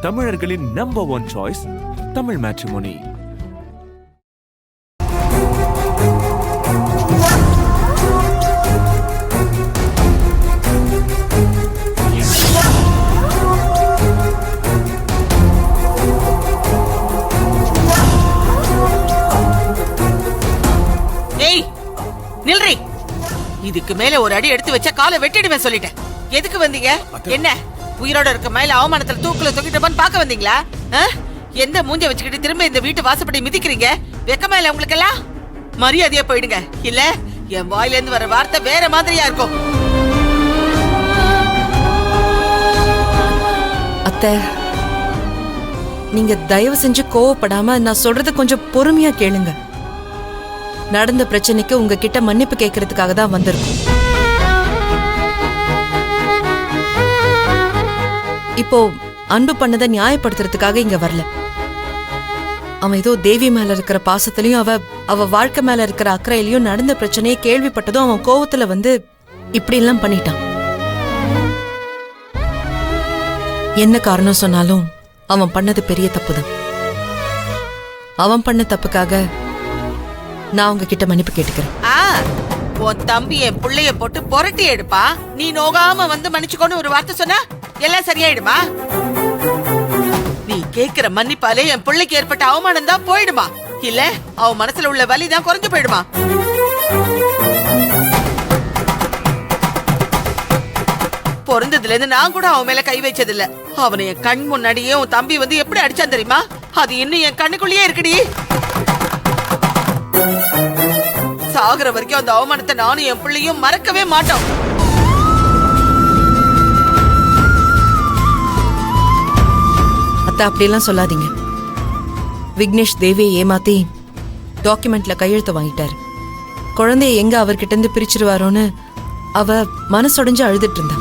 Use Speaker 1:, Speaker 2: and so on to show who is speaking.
Speaker 1: தமிழர்களின் number 1 choice Tamil matrimony.
Speaker 2: நில்றி, இதுக்கு மேல ஒரு அடி எடுத்து வச்சா காலை வெட்டிடுவேன் சொல்லிட்டேன். எதுக்கு வந்தீங்க? என்ன உயிரோட இருக்க மேல அவமானத்துல தூக்குல தொங்கிட்டப்பான்னு பாக்க வந்தீங்களா? எந்த மூஞ்ச வச்சுக்கிட்டு திரும்ப இந்த வீட்டு வாசப்படி மிதிக்கிறீங்க? வெக்கமா இல்ல உங்களுக்கு எல்லாம்? மரியாதையா போயிடுங்க, இல்ல என் வாயில இருந்து வர வார்த்தை வேற மாதிரியா இருக்கும்.
Speaker 3: அத்தை, நீங்க தயவு செஞ்சு கோவப்படாம நான் சொல்றத கொஞ்சம் பொறுமையா கேளுங்க. நடந்த பிரச்சனைக்கு உங்ககிட்ட மன்னிப்பு கேட்கறதுக்காக தான் வந்திருக்கோம். இப்போ அன்பு பண்ணதை நியாயப்படுத்துறதுக்காக இங்க வரல. அவன் ஏதோ தேவி மேல இருக்கிற பாசத்திலையும் அவ வாழ்க்கை மேல இருக்கிற அக்கறையிலையும் நடந்த பிரச்சனையை கேள்விப்பட்டதும் அவன் கோவத்துல வந்து இப்படி எல்லாம் பண்ணிட்டான். என்ன காரணம் சொன்னாலும் அவன் பண்ணது பெரிய தப்புதான். அவன் பண்ண தப்புக்காக நான் உங்ககிட்ட மன்னிப்பு கேட்டுக்கிறேன்.
Speaker 2: உன் தம்பி என் பிள்ளைய போட்டு புரட்டி எடுப்பா, நீ நோகாம வந்து மன்னிச்சுக்கோன்னு ஒரு வார்த்தை சொன்னா எல்லாம் சரியாயிடுமா? நீ கேக்குற மன்னிப்பாலே என் பிள்ளைக்கு ஏற்பட்ட அவமானம் தான் போயிடுமா? இல்ல அவன் மனசுல உள்ள வலி தான் குறைஞ்சு போயிடுமா? பிறந்ததுல இருந்து நான் கூட அவன் மேல கை வச்சது இல்ல. அவனை என் கண் முன்னாடியே உன் தம்பி வந்து எப்படி அடிச்சான் தெரியுமா? அது இன்னும் என் கண்ணுக்குள்ளேயே இருக்குடி. சாகுற வரைக்கும் அந்த அவமானத்தை நானும் என் பிள்ளையும் மறக்கவே மாட்டோம்.
Speaker 3: அத்தா, அப்படியெல்லாம் சொல்லாதீங்க. விக்னேஷ் தேவியை ஏமாத்தி டாக்குமெண்ட்ல கையெழுத்து வாங்கிட்டாரு. குழந்தைய எங்க அவர்கிட்ட இருந்து பிரிச்சிருவாரோன்னு அவ மனசொடைஞ்சு அழுதுட்டு இருந்தா.